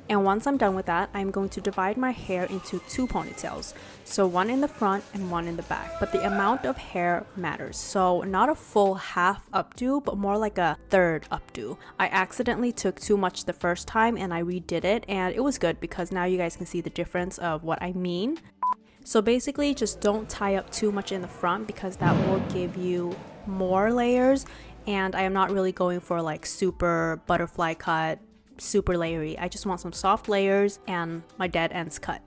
And once I'm done with that, I'm going to divide my hair into two ponytails. So one in the front and one in the back. But the amount of hair matters. So not a full half updo, but more like a third updo. I accidentally took too much the first time and I redid it. And it was good because now you guys can see the difference of what I mean. So basically just don't tie up too much in the front because that will give you more layers. And I am not really going for like super butterfly cut, super layery. I just want some soft layers and my dead ends cut.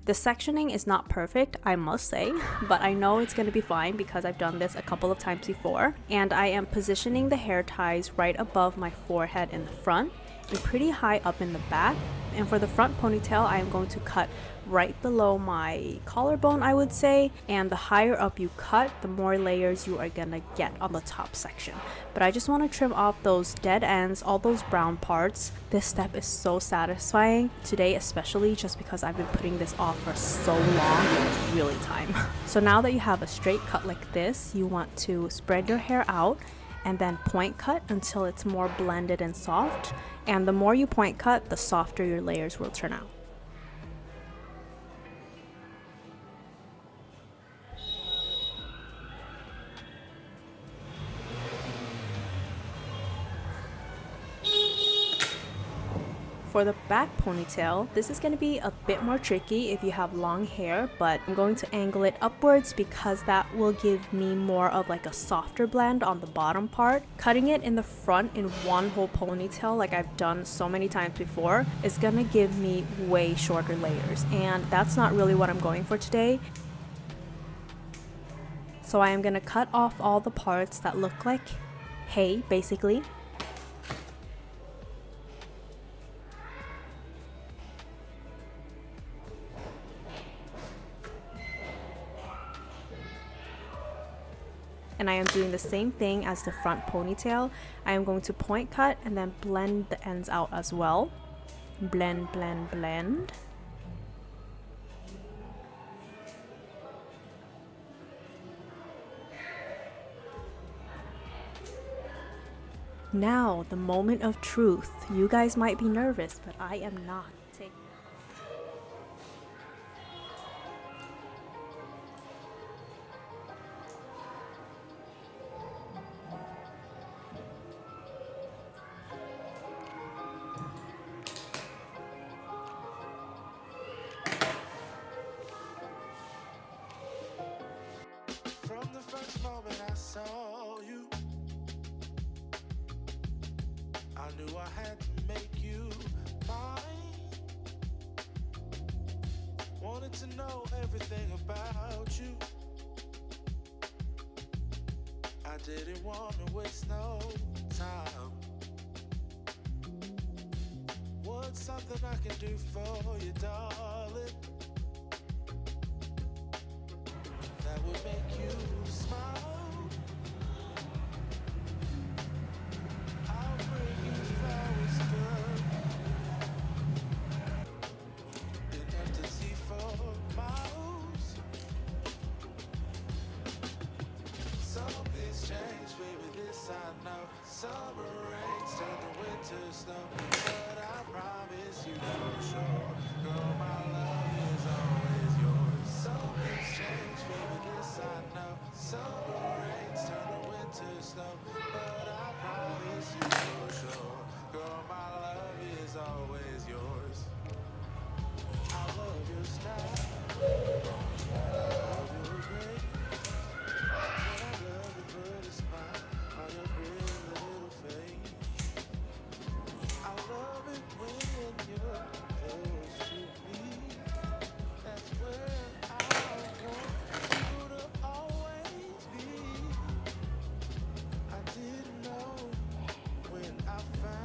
The sectioning is not perfect, I must say, but I know it's going to be fine because I've done this a couple of times before. And I am positioning the hair ties right above my forehead in the front and pretty high up in the back. And for the front ponytail, I am going to cut right below my collarbone, I would say. And the higher up you cut, the more layers you are gonna get on the top section. But I just want to trim off those dead ends, all those brown parts. This step is so satisfying today, especially just because I've been putting this off for so long. It's really time. So now that you have a straight cut like this, you want to spread your hair out and then point cut until it's more blended and soft. And the more you point cut, the softer your layers will turn out. For the back ponytail, this is going to be a bit more tricky if you have long hair, but I'm going to angle it upwards because that will give me more of like a softer blend on the bottom part. Cutting it in the front in one whole ponytail like I've done so many times before is going to give me way shorter layers, and that's not really what I'm going for today. So I am going to cut off all the parts that look like hay, basically. And I am doing the same thing as the front ponytail. I am going to point cut and then blend the ends out as well. Blend, blend, blend. Now, the moment of truth. You guys might be nervous, but I am not. From the first moment I saw you, I knew I had to make you mine. Wanted to know everything about you. I didn't want to waste no time. What's something I can do for you, darling, that would make you smile? I'll bring you flowers, girl, enough to see for miles. Something's changed, baby, this I know. Summer rains turn to winter snow, but I promise you for sure, girl, my love is always yours. Something's changed, baby, this I know. Summer rains turn to winter snow, but I promise you for sure, girl, my love is always yours. I love your style, I love your grace, and I love to put a smile on your pretty little face. I love it when you're close to me. That's where I want you to always be. I didn't know when I found